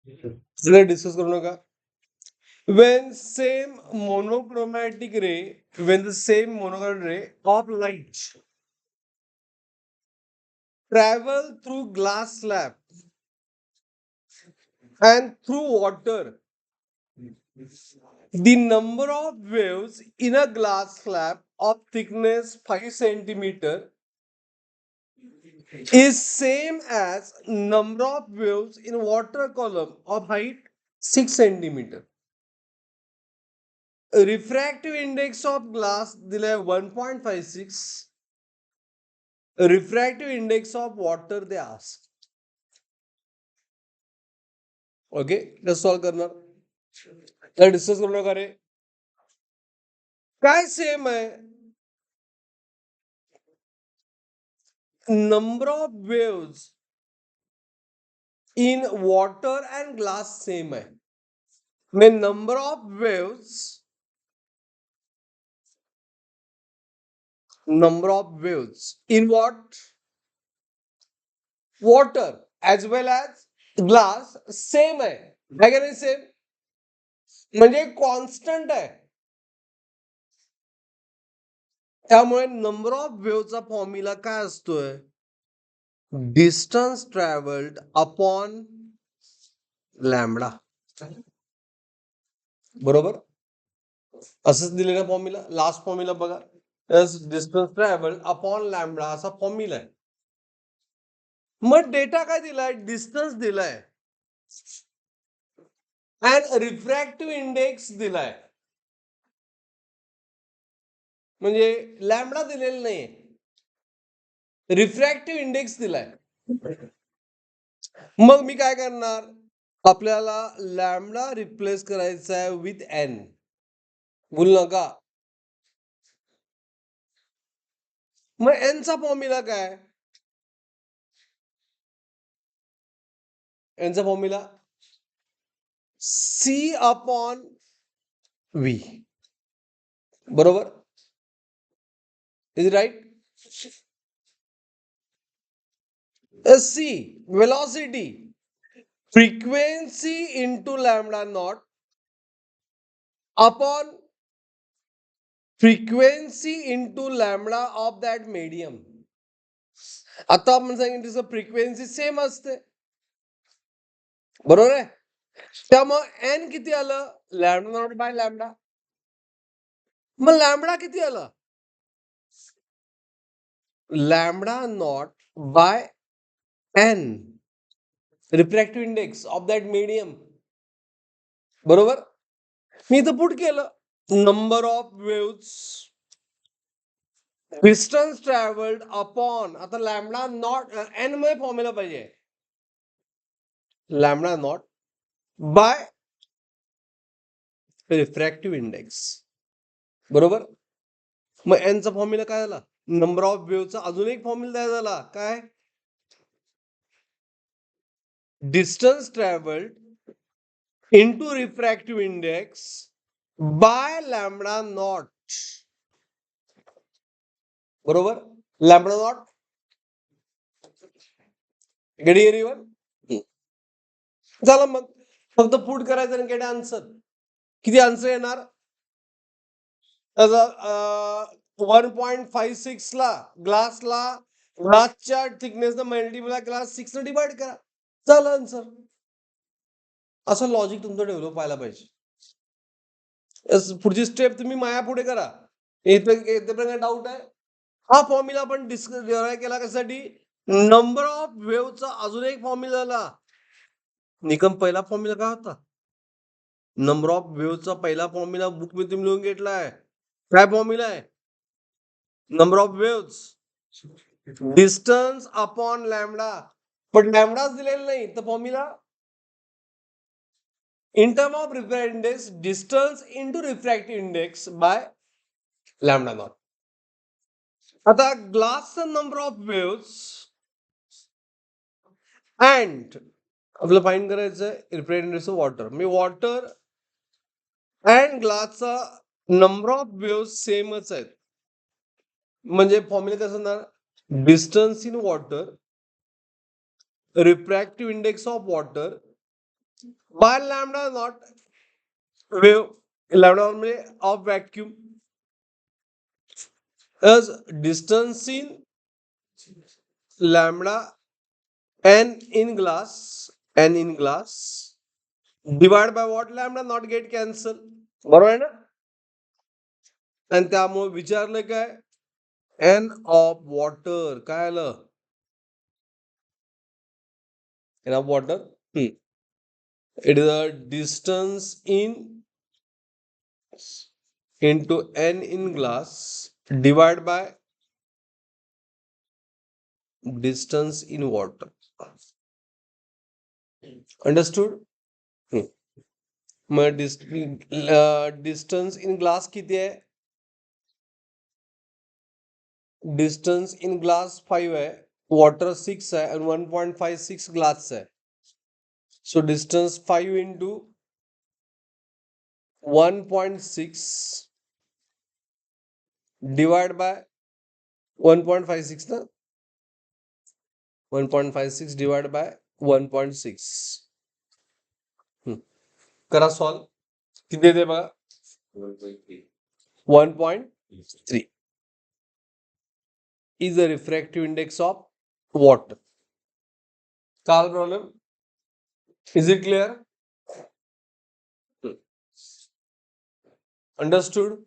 Discuss करू नका. when same monochromatic ray when the same monochromatic ray of light travel through glass slab and through water, the number of waves in a glass slab of thickness 5 centimeter is same as number of waves in water column of height 6 centimeter. Refractive index of glass दिलाय 1.56. refractive index of water they ask. Okay, solve करणार. तर discuss करू नका रे. काय same आहे? Number of waves in water and glass same आहे. म्हणजे number of waves in what water as well as glass same आहे. का नाही सेम? म्हणजे कॉन्स्टंट आहे. त्यामुळे नंबर ऑफ वेव्हचा फॉर्म्युला काय असतोय? Distance travelled upon lambda. बरोबर, असंच दिलेला फॉर्म्युला. लास्ट फॉर्म्युला बघा, डिस्टन्स ट्रॅव्हल्ड अपॉन लॅम्बडा असा फॉर्म्युला आहे. मग डेटा काय दिलाय? डिस्टन्स दिलाय अँड रिफ्रॅक्टिव्ह इंडेक्स दिलाय. म्हणजे लॅम्बडा दिलेला नाही, रिफ्रॅक्टिव्ह इंडेक्स दिलाय. मग मी काय करणार? आपल्याला लॅम्बडा रिप्लेस करायचा आहे विथ एन. बोल नका. मग एनचा फॉर्म्युला काय? एनचा फॉर्म्युला सी अपॉन व्ही. बरोबर, is right. C velocity frequency into lambda naught upon frequency into lambda of that medium. आता आपण सांगितलं फ्रिक्वेन्सी सेम असते, बरोबर आहे. त्यामुळे एन किती आलं? Lambda naught by lambda. मग लॅम्बडा किती आलं? Lambda naught by N, refractive index of that medium. बरोबर, मी इथं पुट केलं. Number of waves distance travelled upon, आता लॅम्बडा नॉट एन मध्ये फॉर्म्युला पाहिजे, lambda naught by refractive index. बरोबर. मग एनचा फॉर्म्युला काय झाला? नंबर ऑफ वेव्हचा अजून एक फॉर्म्युला तयार झाला. काय? Distance travelled into refractive index bye lambda not. बरोबर, लॅम्बडा नॉट. झालं. मग फक्त पुट करायचं आणि गेट आन्सर. किती आन्सर येणार? 1.56 ला ग्लासच्या थिकनेस मल्टिप्लाय ग्लास 6 ने डिवाइड करा, झालं आन्सर. असं लॉजिक तुमचं डेव्हलप व्हायला पाहिजे. पुढची स्टेप तुम्ही माया पुढे करा. इथे डाऊट आहे? हा फॉर्म्युला आपण डिस्कस केला कशासाठी? नंबर ऑफ वेव्हचा अजून एक फॉर्म्युला आला. निकम पहिला फॉर्म्युला काय होता? नंबर ऑफ वेव्हचा पहिला फॉर्म्युला बुक मध्ये तुम्ही लिहून घेतलाय. काय फॉर्म्युला आहे? Number of waves distance upon lambda. पण लॅम्बडाच दिलेला नाही, तर formula in term of refractive index, distance into refractive index by lambda naught. आता ग्लासचा नंबर ऑफ वेव्स अँड आपल्याला फाइंड करायचं आहे रिफ्रॅक्टिव्ह इंडेक्स ऑफ वॉटर. मी वॉटर अँड ग्लासचा नंबर ऑफ वेव्स सेमच आहेत. म्हणजे फॉर्म्युला कसं असणार? Distance in water, refractive index of water by lambda naught wave lambda म्हणजे of vacuum as distance in lambda n in glass divide by what lambda not get cancel बरोबर आहे ना आणि त्यामुळे विचारलं काय एन ऑफ वॉटर काय आलं N of water it is a distance in into n in glass divide by distance in water. Understood? मग डिस्टन्स इन ग्लास किती आहे डिस्टन्स इन ग्लास 5 आहे वॉटर 6 आहे आणि 1.56 ग्लास आहे so distance 5 into 1.6 divide by 1.56 ना 1.56 divide by 1.6 करा solve किती देते बघा 1.3 is the refractive index of water. Solve problem. Is it clear? Understood?